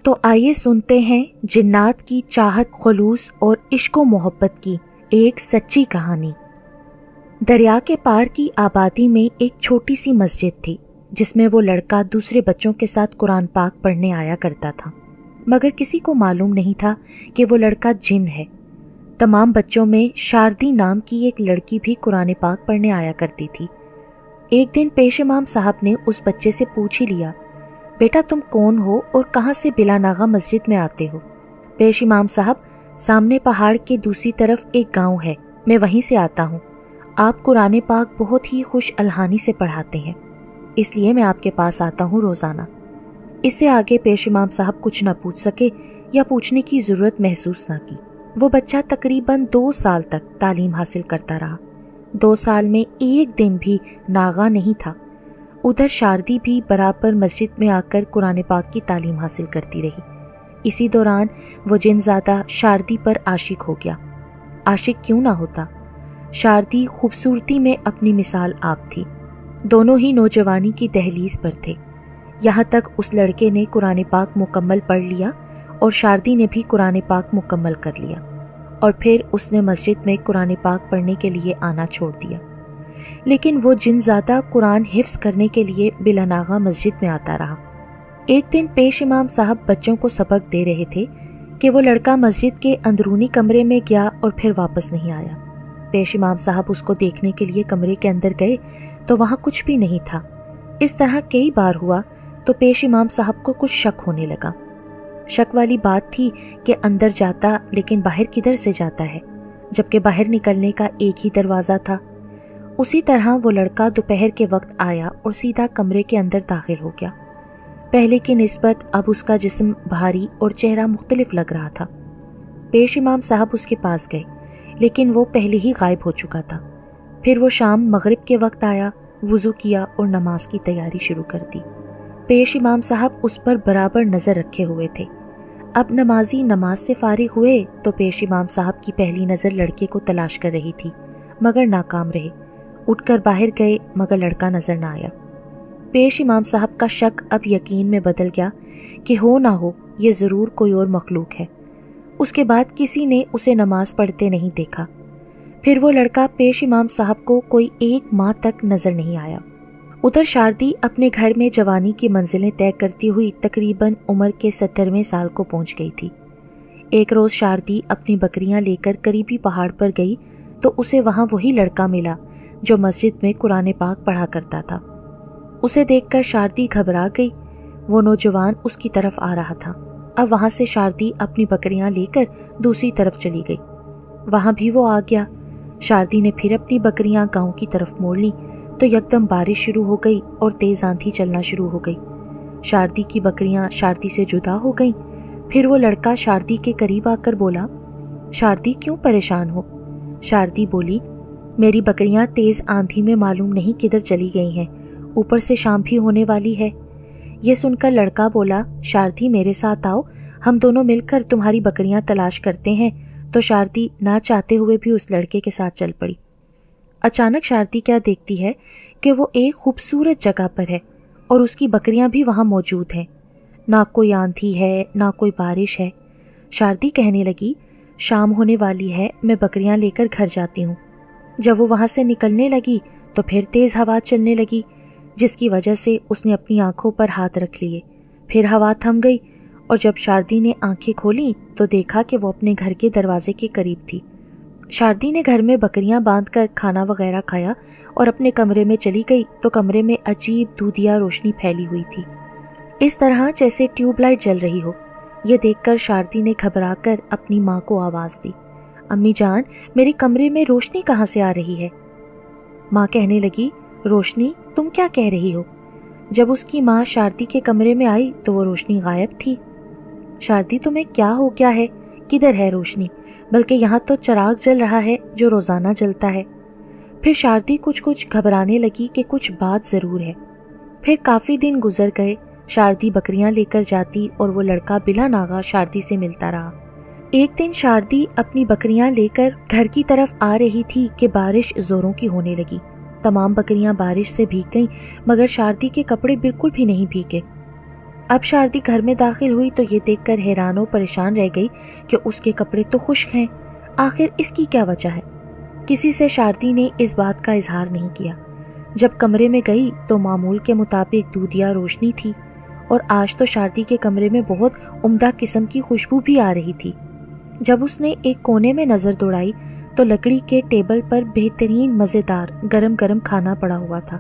تو آئیے سنتے ہیں جنات کی چاہت، خلوص اور عشق و محبت کی ایک سچی کہانی۔ دریا کے پار کی آبادی میں ایک چھوٹی سی مسجد تھی جس میں وہ لڑکا دوسرے بچوں کے ساتھ قرآن پاک پڑھنے آیا کرتا تھا، مگر کسی کو معلوم نہیں تھا کہ وہ لڑکا جن ہے۔ تمام بچوں میں شاردی نام کی ایک لڑکی بھی قرآن پاک پڑھنے آیا کرتی تھی۔ ایک دن پیش امام صاحب نے اس بچے سے پوچھ ہی لیا، بیٹا تم کون ہو اور کہاں سے بلا ناغہ مسجد میں آتے ہو؟ پیش امام صاحب، سامنے پہاڑ کے دوسری طرف ایک گاؤں ہے، میں وہیں سے آتا ہوں۔ آپ قرآن پاک بہت ہی خوش الحانی سے پڑھاتے ہیں، اس لیے میں آپ کے پاس آتا ہوں روزانہ۔ اس سے آگے پیش امام صاحب کچھ نہ پوچھ سکے یا پوچھنے کی ضرورت محسوس نہ کی۔ وہ بچہ تقریباً 2 سال تک تعلیم حاصل کرتا رہا۔ 2 سال میں ایک دن بھی ناغہ نہیں تھا۔ ادھر شاردی بھی برابر مسجد میں آ کر قرآن پاک کی تعلیم حاصل کرتی رہی۔ اسی دوران وہ جن زادہ شاردی پر عاشق ہو گیا۔ عاشق کیوں نہ ہوتا؟ شاردی خوبصورتی میں اپنی مثال آپ تھی۔ دونوں ہی نوجوانی کی دہلیز پر تھے، یہاں تک اس لڑکے نے قرآن پاک مکمل پڑھ لیا اور شاردی نے بھی قرآن پاک مکمل کر لیا، اور پھر اس نے مسجد میں قرآن پاک پڑھنے کے لیے آنا چھوڑ دیا۔ لیکن وہ جن زادہ قرآن حفظ کرنے کے لیے بلا ناغہ مسجد میں آتا رہا۔ ایک دن پیش امام صاحب بچوں کو سبق دے رہے تھے کہ وہ لڑکا مسجد کے اندرونی کمرے میں گیا اور پھر واپس نہیں آیا۔ پیش امام صاحب اس کو دیکھنے کے لیے کمرے کے اندر گئے تو وہاں کچھ بھی نہیں تھا۔ اس طرح کئی بار ہوا تو پیش امام صاحب کو کچھ شک ہونے لگا۔ شک والی بات تھی کہ اندر جاتا لیکن باہر کدھر سے جاتا ہے، جبکہ باہر نکلنے کا ایک ہی دروازہ تھا۔ اسی طرح وہ لڑکا دوپہر کے وقت آیا اور سیدھا کمرے کے اندر داخل ہو گیا۔ پہلے کی نسبت اب اس کا جسم بھاری اور چہرہ مختلف لگ رہا تھا۔ پیش امام صاحب اس کے پاس گئے لیکن وہ پہلے ہی غائب ہو چکا تھا۔ پھر وہ شام مغرب کے وقت آیا، وضو کیا اور نماز کی تیاری شروع کر دی۔ پیش امام صاحب اس پر برابر نظر رکھے ہوئے تھے۔ اب نمازی نماز سے فارغ ہوئے تو پیش امام صاحب کی پہلی نظر لڑکے کو تلاش کر رہی تھی، مگر ناکام رہے۔ اٹھ کر باہر گئے مگر لڑکا نظر نہ آیا۔ پیش امام صاحب کا شک اب یقین میں بدل گیا کہ ہو نہ ہو یہ ضرور کوئی اور مخلوق ہے۔ اس کے بعد کسی نے اسے نماز پڑھتے نہیں دیکھا۔ پھر وہ لڑکا پیش امام صاحب کو کوئی 1 ماہ تک نظر نہیں آیا۔ ادھر شاردی اپنے گھر میں جوانی کی منزلیں طے کرتی ہوئی تقریباً عمر کے 70ویں سال کو پہنچ گئی تھی۔ ایک روز شاردی اپنی بکریاں لے کر قریبی پہاڑ پر گئی تو اسے وہاں وہی لڑکا ملا جو مسجد میں قرآن پاک پڑھا کرتا تھا۔ اسے دیکھ کر شاردی گھبرا گئی۔ وہ نوجوان اس کی طرف آ رہا تھا۔ اب وہاں سے شاردی اپنی بکریاں لے کر دوسری طرف چلی گئی۔ وہاں بھی وہ آ گیا۔ شاردی نے پھر اپنی بکریاں گاؤں کی طرف موڑ لیں تو یکدم بارش شروع ہو گئی اور تیز آندھی چلنا شروع ہو گئی۔ شاردی کی بکریاں شاردی سے جدا ہو گئیں۔ پھر وہ لڑکا شاردی کے قریب آ کر بولا، شاردی کیوں پریشان ہو؟ شاردی بولی، میری بکریاں تیز آندھی میں معلوم نہیں کدھر چلی گئی ہیں، اوپر سے شام بھی ہونے والی ہے۔ یہ سن کر لڑکا بولا، شاردی میرے ساتھ آؤ، ہم دونوں مل کر تمہاری بکریاں تلاش کرتے ہیں۔ تو شاردی نہ چاہتے ہوئے بھی اس لڑکے کے ساتھ چل پڑی۔ اچانک شاردی کیا دیکھتی ہے کہ وہ ایک خوبصورت جگہ پر ہے اور اس کی بکریاں بھی وہاں موجود ہیں۔ نہ کوئی آندھی ہے نہ کوئی بارش ہے۔ شاردی کہنے لگی، شام ہونے والی ہے، میں بکریاں لے کر گھر جاتی ہوں۔ جب وہ وہاں سے نکلنے لگی تو پھر تیز ہوا چلنے لگی، جس کی وجہ سے اس نے اپنی آنکھوں پر ہاتھ رکھ لیے۔ پھر ہوا تھم گئی اور جب شاردی نے آنکھیں کھولیں تو دیکھا کہ وہ اپنے گھر کے دروازے کے قریب تھی۔ شاردی نے گھر میں بکریاں باندھ کر کھانا وغیرہ کھایا اور اپنے کمرے میں چلی گئی تو کمرے میں عجیب دودھیا روشنی پھیلی ہوئی تھی، اس طرح جیسے ٹیوب لائٹ جل رہی ہو۔ یہ دیکھ کر شاردی نے گھبرا کر اپنی ماں کو آواز دی، امی جان، میرے کمرے میں روشنی کہاں سے آ رہی ہے؟ ماں کہنے لگی، روشنی؟ تم کیا کہہ رہی ہو؟ جب اس کی ماں شاردی کے کمرے میں آئی تو وہ روشنی غائب تھی۔ شاردی، تمہیں کیا ہو گیا ہے؟ کدھر ہے روشنی؟ بلکہ یہاں تو چراغ جل رہا ہے جو روزانہ جلتا ہے۔ پھر شاردی کچھ گھبرانے لگی کہ کچھ بات ضرور ہے۔ پھر کافی دن گزر گئے۔ شاردی بکریاں لے کر جاتی اور وہ لڑکا بلا ناغہ شاردی سے ملتا رہا۔ ایک دن شاردی اپنی بکریاں لے کر گھر کی طرف آ رہی تھی کہ بارش زوروں کی ہونے لگی۔ تمام بکریاں بارش سے بھیگ گئیں مگر شاردی کے کپڑے بالکل بھی نہیں بھیگے۔ اب شاردی گھر میں داخل ہوئی تو یہ دیکھ کر حیران و پریشان رہ گئی کہ اس کے کپڑے تو خشک ہیں، آخر اس کی کیا وجہ ہے؟ کسی سے شاردی نے اس بات کا اظہار نہیں کیا۔ جب کمرے میں گئی تو معمول کے مطابق دودھیا روشنی تھی، اور آج تو شاردی کے کمرے میں بہت عمدہ قسم کی خوشبو بھی آ رہی تھی۔ جب اس نے ایک کونے میں نظر دوڑائی تو لکڑی کے ٹیبل پر بہترین مزیدار گرم گرم کھانا پڑا ہوا تھا۔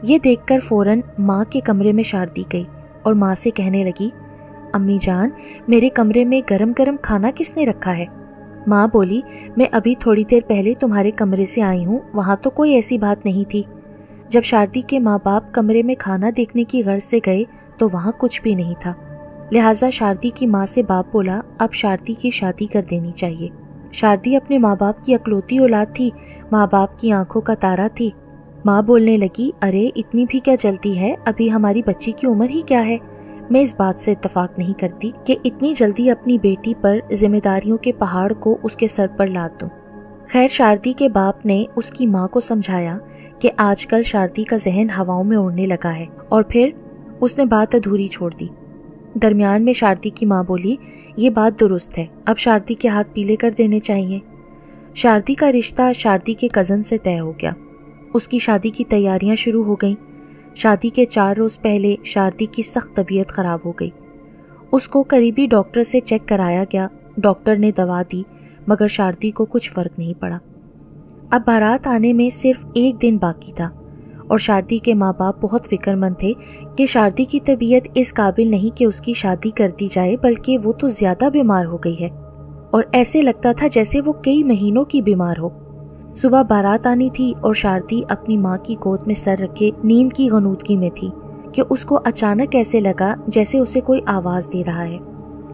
یہ دیکھ کر فوراً ماں کے کمرے میں شاردی گئی اور ماں سے کہنے لگی، امی جان، میرے کمرے میں گرم گرم کھانا کس نے رکھا ہے؟ ماں بولی، میں ابھی تھوڑی دیر پہلے تمہارے کمرے سے آئی ہوں، وہاں تو کوئی ایسی بات نہیں تھی۔ جب شاردی کے ماں باپ کمرے میں کھانا دیکھنے کی غرض سے گئے تو وہاں کچھ بھی نہیں تھا، لہٰذا شاردی کی ماں سے باپ بولا، اب شاردی کی شادی کر دینی چاہیے۔ شاردی اپنے ماں باپ کی اکلوتی اولاد تھی، ماں باپ کی آنکھوں کا تارا تھی۔ ماں بولنے لگی، ارے اتنی بھی کیا جلدی ہے، ابھی ہماری بچی کی عمر ہی کیا ہے؟ میں اس بات سے اتفاق نہیں کرتی کہ اتنی جلدی اپنی بیٹی پر ذمہ داریوں کے پہاڑ کو اس کے سر پر لاد دوں۔ خیر، شاردی کے باپ نے اس کی ماں کو سمجھایا کہ آج کل شاردی کا ذہن ہواؤں میں اڑنے لگا ہے، اور پھر اس نے بات ادھوری چھوڑ دی۔ درمیان میں شاردی کی ماں بولی، یہ بات درست ہے، اب شاردی کے ہاتھ پیلے کر دینے چاہیے۔ شاردی کا رشتہ شاردی کے کزن سے طے ہو گیا۔ اس کی شادی کی تیاریاں شروع ہو گئیں۔ شادی کے 4 روز پہلے شاردی کی سخت طبیعت خراب ہو گئی۔ اس کو قریبی ڈاکٹر سے چیک کرایا گیا، ڈاکٹر نے دوا دی، مگر شاردی کو کچھ فرق نہیں پڑا۔ اب بارات آنے میں صرف 1 دن باقی تھا، اور شاردی کے ماں باپ بہت فکر مند تھے کہ شاردی کی طبیعت اس قابل نہیں کہ اس کی شادی کر دی جائے، بلکہ وہ تو زیادہ بیمار ہو گئی ہے، اور ایسے لگتا تھا جیسے وہ کئی مہینوں کی بیمار ہو۔ صبح بارات آنی تھی اور شاردی اپنی ماں کی گود میں سر رکھے نیند کی غنودگی میں تھی کہ اس کو اچانک ایسے لگا جیسے اسے کوئی آواز دے رہا ہے۔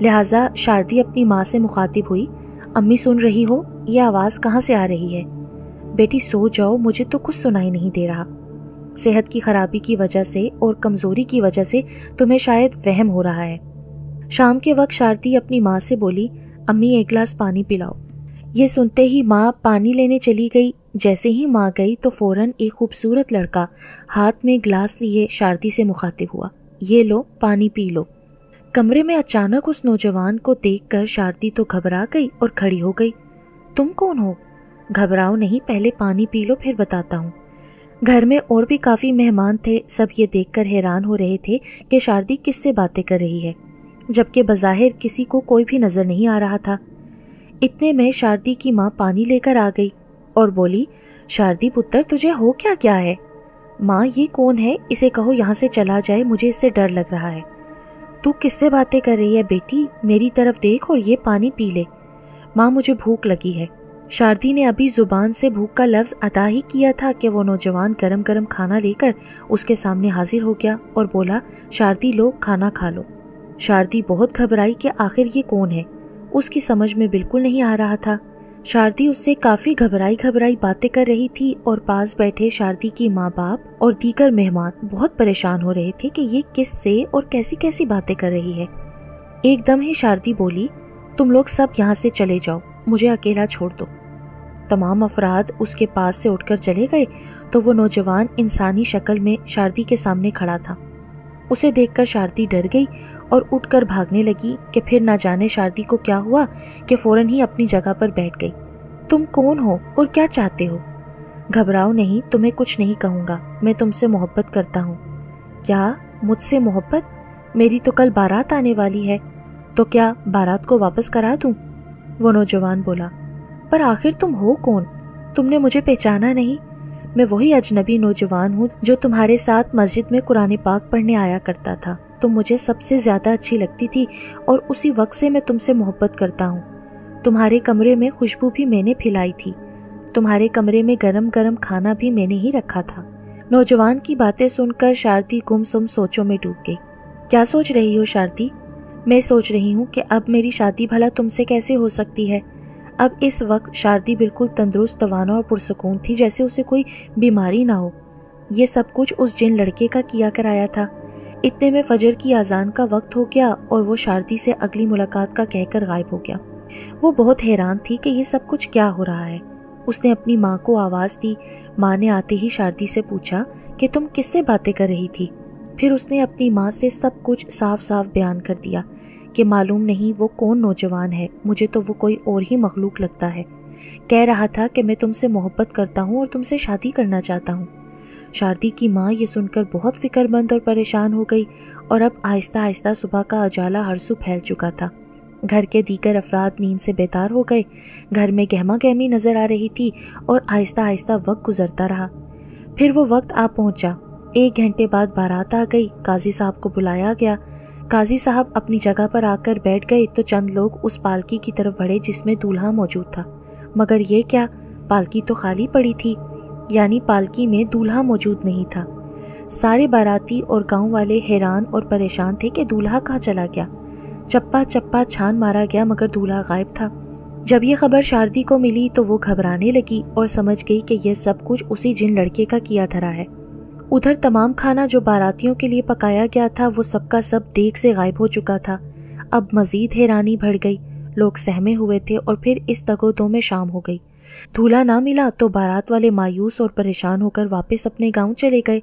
لہٰذا شاردی اپنی ماں سے مخاطب ہوئی، امی سن رہی ہو؟ یہ آواز کہاں سے آ رہی ہے؟ بیٹی سو جاؤ، مجھے تو کچھ سنائی نہیں دے رہا۔ صحت کی خرابی کی وجہ سے اور کمزوری کی وجہ سے تمہیں شاید وہم ہو رہا ہے۔ شام کے وقت شاردی اپنی ماں سے بولی، امی 1 گلاس پانی پلاؤ۔ یہ سنتے ہی ماں پانی لینے چلی گئی۔ جیسے ہی ماں گئی تو فوراً ایک خوبصورت لڑکا ہاتھ میں گلاس لیے شاردی سے مخاطب ہوا، یہ لو پانی پی لو۔ کمرے میں اچانک اس نوجوان کو دیکھ کر شاردی تو گھبرا گئی اور کھڑی ہو گئی۔ تم کون ہو؟ گھبراؤ نہیں، پہلے پانی پی لو پھر بتاتا ہوں۔ گھر میں اور بھی کافی مہمان تھے، سب یہ دیکھ کر حیران ہو رہے تھے کہ شاردی کس سے باتیں کر رہی ہے، جبکہ بظاہر کسی کو کوئی بھی نظر نہیں آ رہا تھا۔ اتنے میں شاردی کی ماں پانی لے کر آ گئی اور بولی، شاردی پتر، تجھے ہو کیا ہے؟ ماں، یہ کون ہے؟ اسے کہو یہاں سے چلا جائے، مجھے اس سے ڈر لگ رہا ہے۔ تو کس سے باتیں کر رہی ہے بیٹی؟ میری طرف دیکھ اور یہ پانی پی لے۔ ماں، مجھے بھوک لگی ہے۔ شاردی نے ابھی زبان سے بھوک کا لفظ ادا ہی کیا تھا کہ وہ نوجوان گرم گرم کھانا لے کر اس کے سامنے حاضر ہو گیا اور بولا، شاردی لو، کھانا کھا لو۔ شاردی بہت گھبرائی کہ آخر یہ کون ہے، اس کی سمجھ میں بالکل نہیں آ رہا تھا۔ شاردی اس سے کافی گھبرائی باتیں کر رہی تھی، اور پاس بیٹھے شاردی کی ماں باپ اور دیگر مہمان بہت پریشان ہو رہے تھے کہ یہ کس سے اور کیسی کیسی باتیں کر رہی ہے۔ ایک دم ہی شاردی بولی، تم لوگ سب یہاں سے چلے جاؤ، مجھے اکیلا چھوڑ دو۔ تمام افراد اس کے پاس سے اٹھ کر چلے گئے تو وہ نوجوان انسانی شکل میں شاردی کے سامنے کھڑا تھا۔ اسے دیکھ کر شاردی ڈر گئی اور اٹھ کر بھاگنے لگی کہ پھر نہ جانے شاردی کو کیا ہوا کہ فوراً ہی اپنی جگہ پر بیٹھ گئی۔ تم کون ہو اور کیا چاہتے ہو؟ گھبراؤ نہیں، تمہیں کچھ نہیں کہوں گا، میں تم سے محبت کرتا ہوں۔ کیا مجھ سے محبت؟ میری تو کل بارات آنے والی ہے، تو کیا بارات کو واپس کرا دوں؟ وہ نوجوان بولا، پر آخر تم ہو کون؟ تم نے مجھے پہچانا نہیں؟ میں وہی اجنبی نوجوان ہوں جو تمہارے ساتھ مسجد میں قرآن پاک پڑھنے آیا کرتا تھا۔ تم مجھے سب سے زیادہ اچھی لگتی تھی اور اسی وقت سے میں تم سے محبت کرتا ہوں۔ تمہارے کمرے میں خوشبو بھی میں نے پھیلائی تھی، تمہارے کمرے میں گرم گرم کھانا بھی میں نے ہی رکھا تھا۔ نوجوان کی باتیں سن کر شاردی گمسم سوچوں میں ڈوب گئی۔ کیا سوچ رہی ہو شاردی؟ میں سوچ رہی ہوں کہ اب میری شادی بھلا تم سے کیسے ہو سکتی ہے؟ اب اس وقت شاردی بالکل تندرست، توانا اور پرسکون تھی، جیسے اسے کوئی بیماری نہ ہو۔ یہ سب کچھ اس جن لڑکے کا کیا کرایا تھا۔ اتنے میں فجر کی اذان کا وقت ہو گیا اور وہ شاردی سے اگلی ملاقات کا کہہ کر غائب ہو گیا۔ وہ بہت حیران تھی کہ یہ سب کچھ کیا ہو رہا ہے۔ اس نے اپنی ماں کو آواز دی۔ ماں نے آتے ہی شاردی سے پوچھا کہ تم کس سے باتیں کر رہی تھی؟ پھر اس نے اپنی ماں سے سب کچھ صاف صاف بیان کر دیا کہ معلوم نہیں وہ کون نوجوان ہے، مجھے تو وہ کوئی اور ہی مخلوق لگتا ہے۔ کہہ رہا تھا کہ میں تم سے محبت کرتا ہوں اور تم سے شادی کرنا چاہتا ہوں۔ شاردی کی ماں یہ سن کر بہت فکر مند اور پریشان ہو گئی، اور اب آہستہ آہستہ صبح کا اجالا ہر سو پھیل چکا تھا۔ گھر کے دیگر افراد نیند سے بیدار ہو گئے، گھر میں گہما گہمی نظر آ رہی تھی، اور آہستہ آہستہ وقت گزرتا رہا۔ پھر وہ وقت آ پہنچا۔ 1 گھنٹے بعد بارات آ گئی۔ قاضی صاحب کو بلایا گیا۔ قاضی صاحب اپنی جگہ پر آ کر بیٹھ گئے تو چند لوگ اس پالکی کی طرف بڑھے جس میں دولہا موجود تھا، مگر یہ کیا، پالکی تو خالی پڑی تھی، یعنی پالکی میں دولہا موجود نہیں تھا۔ سارے باراتی اور گاؤں والے حیران اور پریشان تھے کہ دولہا کہاں چلا گیا۔ چپا چپا چھان مارا گیا مگر دولہا غائب تھا۔ جب یہ خبر شاردی کو ملی تو وہ گھبرانے لگی اور سمجھ گئی کہ یہ سب کچھ اسی جن لڑکے کا کیا دھرا ہے۔ ادھر تمام کھانا جو باراتیوں کے لیے پکایا گیا تھا وہ سب کا سب دیگ سے غائب ہو چکا تھا۔ اب مزید حیرانی بڑھ گئی، لوگ سہمے ہوئے تھے اور پھر اس تگو دو میں شام ہو گئی۔ دولہا نہ ملا تو بارات والے مایوس اور پریشان ہو کر واپس اپنے گاؤں چلے گئے۔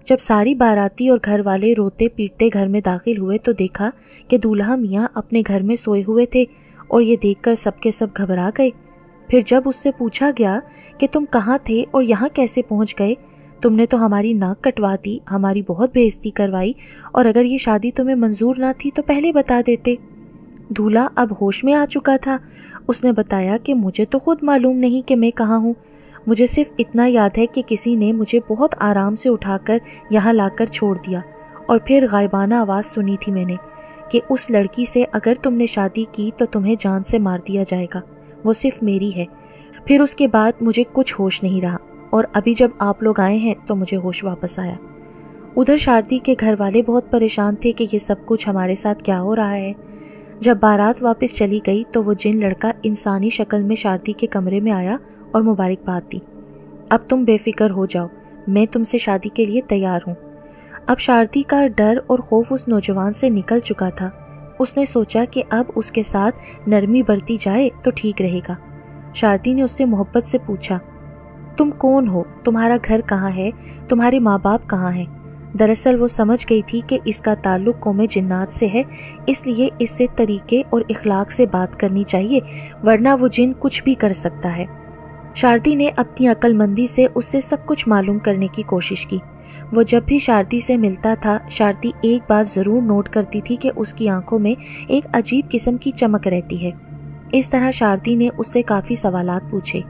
جب ساری باراتی اور گھر والے روتے پیٹتے گھر میں داخل ہوئے تو دیکھا کہ دولہا میاں اپنے گھر میں سوئے ہوئے تھے، اور یہ دیکھ کر سب کے سب گھبرا گئے۔ پھر جب اس سے پوچھا گیا کہ تم کہاں تھے اور یہاں کیسے پہنچ گئے، تم نے تو ہماری ناک کٹوا دی، ہماری بہت بے عزتی کروائی، اور اگر یہ شادی تمہیں منظور نہ تھی تو پہلے بتا دیتے۔ دولہا اب ہوش میں آ چکا تھا۔ اس نے بتایا کہ مجھے تو خود معلوم نہیں کہ میں کہاں ہوں، مجھے صرف اتنا یاد ہے کہ کسی نے مجھے بہت آرام سے اٹھا کر یہاں لا کر چھوڑ دیا، اور پھر غائبانہ آواز سنی تھی میں نے کہ اس لڑکی سے اگر تم نے شادی کی تو تمہیں جان سے مار دیا جائے گا، وہ صرف میری ہے۔ پھر اس کے بعد مجھے کچھ ہوش نہیں رہا، اور ابھی جب آپ لوگ آئے ہیں تو مجھے ہوش واپس آیا۔ ادھر شاردی کے گھر والے بہت پریشان تھے کہ یہ سب کچھ ہمارے ساتھ کیا ہو رہا ہے۔ جب بارات واپس چلی گئی تو وہ جن لڑکا انسانی شکل میں شاردی کے کمرے میں آیا اور مبارکباد دی۔ اب تم بے فکر ہو جاؤ، میں تم سے شادی کے لیے تیار ہوں۔ اب شاردی کا ڈر اور خوف اس نوجوان سے نکل چکا تھا۔ اس نے سوچا کہ اب اس کے ساتھ نرمی برتی جائے تو ٹھیک رہے گا۔ شاردی نے اس سے محبت سے پوچھا، تم کون ہو، تمہارا گھر کہاں ہے، تمہارے ماں باپ کہاں ہیں؟ دراصل وہ سمجھ گئی تھی کہ اس کا تعلق قوم جنات سے ہے، اس لیے اس سے طریقے اور اخلاق سے بات کرنی چاہیے، ورنہ وہ جن کچھ بھی کر سکتا ہے۔ شاردی نے اپنی عقل مندی سے اس سے سب کچھ معلوم کرنے کی کوشش کی۔ وہ جب بھی شاردی سے ملتا تھا، شاردی ایک بات ضرور نوٹ کرتی تھی کہ اس کی آنکھوں میں ایک عجیب قسم کی چمک رہتی ہے۔ اس طرح شاردی نے اس سے کافی سوالات پوچھے۔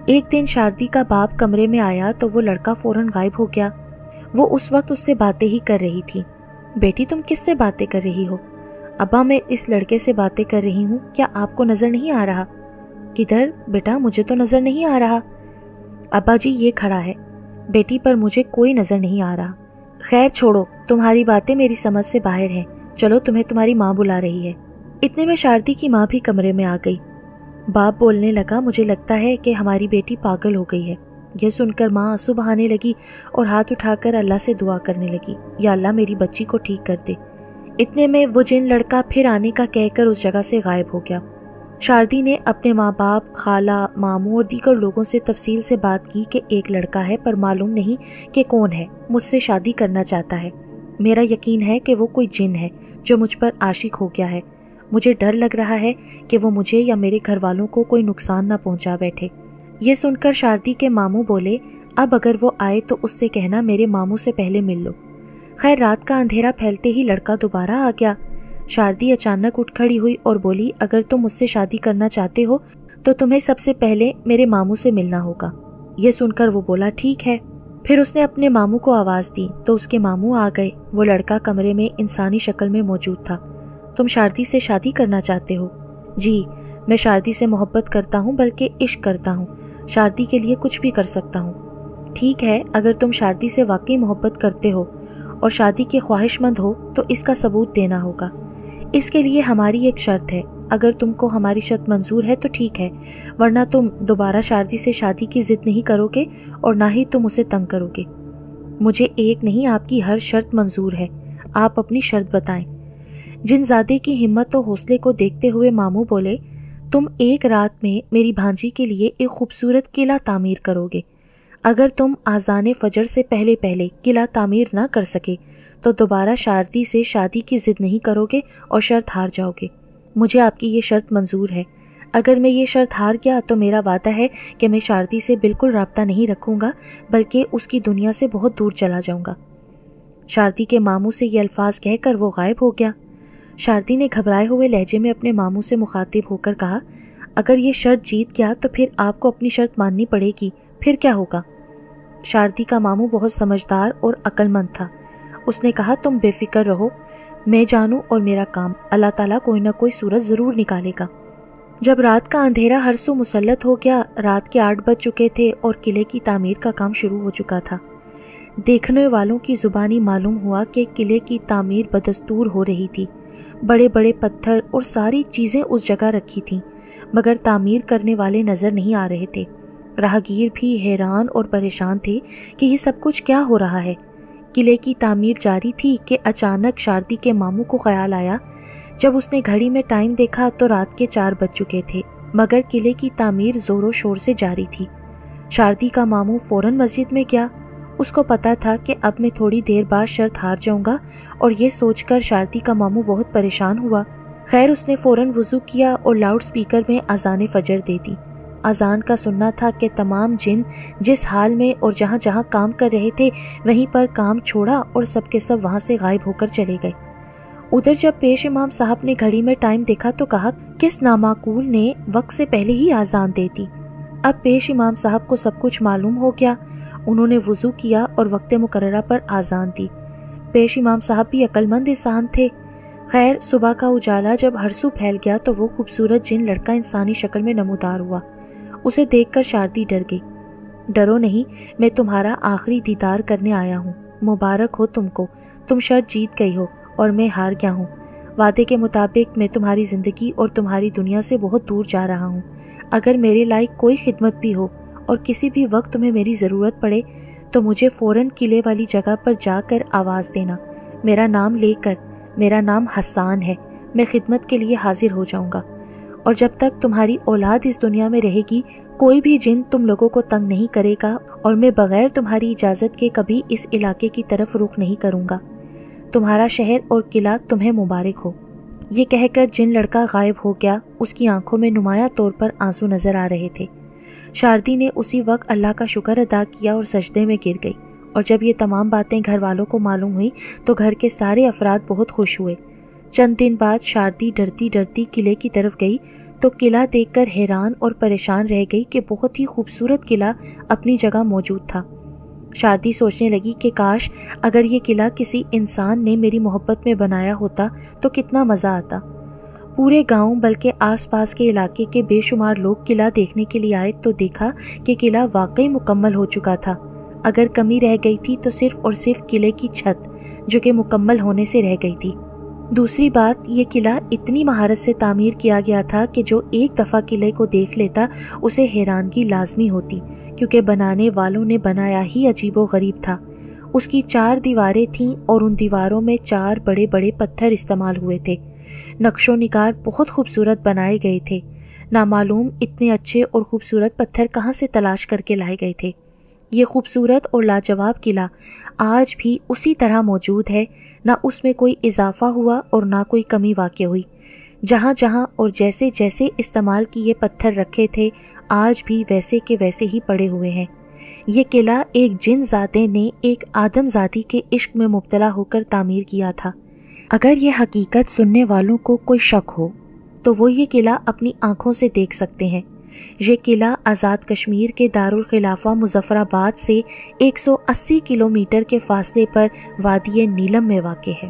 ایک دن شاردی کا باپ کمرے میں آیا تو وہ لڑکا فوراً غائب ہو گیا۔ وہ اس وقت اس سے باتیں ہی کر رہی تھی۔ بیٹی تم کس سے باتیں کر رہی ہو؟ ابا میں اس لڑکے سے باتیں کر رہی ہوں، کیا آپ کو نظر نہیں آ رہا؟ کدھر بیٹا، مجھے تو نظر نہیں آ رہا۔ ابا جی یہ کھڑا ہے۔ بیٹی پر مجھے کوئی نظر نہیں آ رہا۔ خیر چھوڑو، تمہاری باتیں میری سمجھ سے باہر ہیں، چلو تمہیں تمہاری ماں بلا رہی ہے۔ اتنے میں شاردی کی ماں بھی کمرے میں آ گئی۔ باپ بولنے لگا، مجھے لگتا ہے کہ ہماری بیٹی پاگل ہو گئی ہے۔ یہ سن کر ماں آنسو بہانے لگی اور ہاتھ اٹھا کر اللہ سے دعا کرنے لگی، یا اللہ میری بچی کو ٹھیک کر دے۔ اتنے میں وہ جن لڑکا پھر آنے کا کہہ کر اس جگہ سے غائب ہو گیا۔ شاردی نے اپنے ماں باپ، خالہ، ماموں اور دیگر لوگوں سے تفصیل سے بات کی کہ ایک لڑکا ہے پر معلوم نہیں کہ کون ہے، مجھ سے شادی کرنا چاہتا ہے۔ میرا یقین ہے کہ وہ کوئی جن ہے جو مجھ پر عاشق ہو گیا ہے۔ مجھے ڈر لگ رہا ہے کہ وہ مجھے یا میرے گھر والوں کو کوئی نقصان نہ پہنچا بیٹھے۔ یہ سن کر شاردی کے ماموں بولے، اب اگر وہ آئے تو اس سے کہنا میرے ماموں سے پہلے مل لو۔ خیر رات کا اندھیرا پھیلتے ہی لڑکا دوبارہ آ گیا۔ شاردی اچانک اٹھ کھڑی ہوئی اور بولی، اگر تم مجھ سے شادی کرنا چاہتے ہو تو تمہیں سب سے پہلے میرے ماموں سے ملنا ہوگا۔ یہ سن کر وہ بولا، ٹھیک ہے۔ پھر اس نے اپنے ماموں کو آواز دی تو اس کے ماموں آ گئے۔ وہ لڑکا کمرے میں انسانی شکل میں موجود تھا۔ تم شاردی سے شادی کرنا چاہتے ہو؟ جی، میں شاردی سے محبت کرتا ہوں، بلکہ عشق کرتا ہوں، شاردی کے لیے کچھ بھی کر سکتا ہوں۔ ٹھیک ہے، اگر تم شاردی سے واقعی محبت کرتے ہو اور شادی کے خواہش مند ہو تو اس کا ثبوت دینا ہوگا۔ اس کے لیے ہماری ایک شرط ہے، اگر تم کو ہماری شرط منظور ہے تو ٹھیک ہے، ورنہ تم دوبارہ شاردی سے شادی کی ضد نہیں کرو گے اور نہ ہی تم اسے تنگ کرو گے۔ مجھے ایک نہیں، آپ کی ہر شرط منظور ہے، آپ اپنی شرط بتائیں۔ جن زادے کی ہمت و حوصلے کو دیکھتے ہوئے ماموں بولے، تم ایک رات میں میری بھانجی کے لیے ایک خوبصورت قلعہ تعمیر کرو گے۔ اگر تم آذان فجر سے پہلے قلعہ تعمیر نہ کر سکے تو دوبارہ شاردی سے شادی کی ضد نہیں کرو گے اور شرط ہار جاؤ گے۔ مجھے آپ کی یہ شرط منظور ہے۔ اگر میں یہ شرط ہار گیا تو میرا وعدہ ہے کہ میں شاردی سے بالکل رابطہ نہیں رکھوں گا، بلکہ اس کی دنیا سے بہت دور چلا جاؤں گا۔ شاردی کے ماموں سے یہ الفاظ کہہ کر وہ غائب ہو گیا۔ شاردی نے گھبرائے ہوئے لہجے میں اپنے ماموں سے مخاطب ہو کر کہا، اگر یہ شرط جیت گیا تو پھر آپ کو اپنی شرط ماننی پڑے گی، پھر کیا ہوگا؟ شاردی کا ماموں بہت سمجھدار اور عقل مند تھا۔ اس نے کہا، تم بے فکر رہو، میں جانوں اور میرا کام، اللہ تعالیٰ کوئی نہ کوئی صورت ضرور نکالے گا۔ جب رات کا اندھیرا ہر سو مسلط ہو گیا، رات کے 8 بج چکے تھے اور قلعے کی تعمیر کا کام شروع ہو چکا تھا۔ دیکھنے والوں کی زبانی معلوم ہوا کہ قلعے کی تعمیر بدستور ہو رہی تھی۔ بڑے بڑے پتھر اور ساری چیزیں اس جگہ رکھی تھیں، مگر تعمیر کرنے والے نظر نہیں آ رہے تھے۔ راہگیر بھی حیران اور پریشان تھے کہ یہ سب کچھ کیا ہو رہا ہے۔ قلعے کی تعمیر جاری تھی کہ اچانک شاردی کے ماموں کو خیال آیا۔ جب اس نے گھڑی میں ٹائم دیکھا تو رات کے 4 بج چکے تھے، مگر قلعے کی تعمیر زور و شور سے جاری تھی۔ شاردی کا ماموں فوراً مسجد میں گیا۔ اس کو پتا تھا کہ اب میں تھوڑی دیر بعد شرط ہار جاؤں گا، اور یہ سوچ کر شاردی کا ماموں بہت پریشان ہوا۔ خیر، اس نے فوراً وضو کیا اور لاؤڈ سپیکر میں اذان فجر دے دی۔ اذان کا سننا تھا کہ تمام جن جس حال میں اور جہاں جہاں کام کر رہے تھے وہیں پر کام چھوڑا اور سب کے سب وہاں سے غائب ہو کر چلے گئے۔ ادھر جب پیش امام صاحب نے گھڑی میں ٹائم دیکھا تو کہا، کس نامعقول نے وقت سے پہلے ہی اذان دے دی۔ اب پیش امام صاحب کو سب کچھ معلوم ہو گیا۔ انہوں نے وضو کیا اور وقت مقررہ پر اذان دی۔ پیش امام صاحب بھی عقل مند انسان تھے۔ خیر، صبح کا اجالا جب ہر سو پھیل گیا تو وہ خوبصورت جن لڑکا انسانی شکل میں نمودار ہوا۔ اسے دیکھ کر شاردی ڈر گئی۔ ڈرو نہیں، میں تمہارا آخری دیدار کرنے آیا ہوں۔ مبارک ہو تم کو، تم شرط جیت گئی ہو اور میں ہار گیا ہوں۔ وعدے کے مطابق میں تمہاری زندگی اور تمہاری دنیا سے بہت دور جا رہا ہوں۔ اگر میرے لائق کوئی خدمت بھی ہو اور کسی بھی وقت تمہیں میری ضرورت پڑے تو مجھے فوراً قلعے والی جگہ پر جا کر آواز دینا، میرا نام لے کر۔ میرا نام حسان ہے، میں خدمت کے لیے حاضر ہو جاؤں گا، اور جب تک تمہاری اولاد اس دنیا میں رہے گی کوئی بھی جن تم لوگوں کو تنگ نہیں کرے گا، اور میں بغیر تمہاری اجازت کے کبھی اس علاقے کی طرف رخ نہیں کروں گا۔ تمہارا شہر اور قلعہ تمہیں مبارک ہو۔ یہ کہہ کر جن لڑکا غائب ہو گیا۔ اس کی آنکھوں میں نمایاں طور پر آنسو نظر آ رہے تھے۔ شاردی نے اسی وقت اللہ کا شکر ادا کیا اور سجدے میں گر گئی، اور جب یہ تمام باتیں گھر والوں کو معلوم ہوئی تو گھر کے سارے افراد بہت خوش ہوئے۔ چند دن بعد شاردی ڈرتی ڈرتی قلعے کی طرف گئی تو قلعہ دیکھ کر حیران اور پریشان رہ گئی کہ بہت ہی خوبصورت قلعہ اپنی جگہ موجود تھا۔ شاردی سوچنے لگی کہ کاش اگر یہ قلعہ کسی انسان نے میری محبت میں بنایا ہوتا تو کتنا مزہ آتا۔ پورے گاؤں بلکہ آس پاس کے علاقے کے بے شمار لوگ قلعہ دیکھنے کے لیے آئے تو دیکھا کہ قلعہ واقعی مکمل ہو چکا تھا۔ اگر کمی رہ گئی تھی تو صرف اور صرف قلعے کی چھت، جو کہ مکمل ہونے سے رہ گئی تھی۔ دوسری بات، یہ قلعہ اتنی مہارت سے تعمیر کیا گیا تھا کہ جو ایک دفعہ قلعے کو دیکھ لیتا اسے حیرانگی لازمی ہوتی، کیونکہ بنانے والوں نے بنایا ہی عجیب و غریب تھا۔ اس کی 4 دیواریں تھیں اور ان دیواروں میں 4 بڑے بڑے پتھر استعمال ہوئے تھے۔ نقش و نگار بہت خوبصورت بنائے گئے تھے۔ نامعلوم اتنے اچھے اور خوبصورت پتھر کہاں سے تلاش کر کے لائے گئے تھے۔ یہ خوبصورت اور لاجواب قلعہ آج بھی اسی طرح موجود ہے، نہ اس میں کوئی اضافہ ہوا اور نہ کوئی کمی واقع ہوئی۔ جہاں جہاں اور جیسے جیسے استعمال کیے پتھر رکھے تھے آج بھی ویسے کے ویسے ہی پڑے ہوئے ہیں۔ یہ قلعہ ایک جن زادے نے ایک آدم زادی کے عشق میں مبتلا ہو کر تعمیر کیا تھا۔ اگر یہ حقیقت سننے والوں کو کوئی شک ہو تو وہ یہ قلعہ اپنی آنکھوں سے دیکھ سکتے ہیں۔ یہ قلعہ آزاد کشمیر کے دارالخلافہ مظفر آباد سے 180 کلومیٹر کے فاصلے پر وادی نیلم میں واقع ہے۔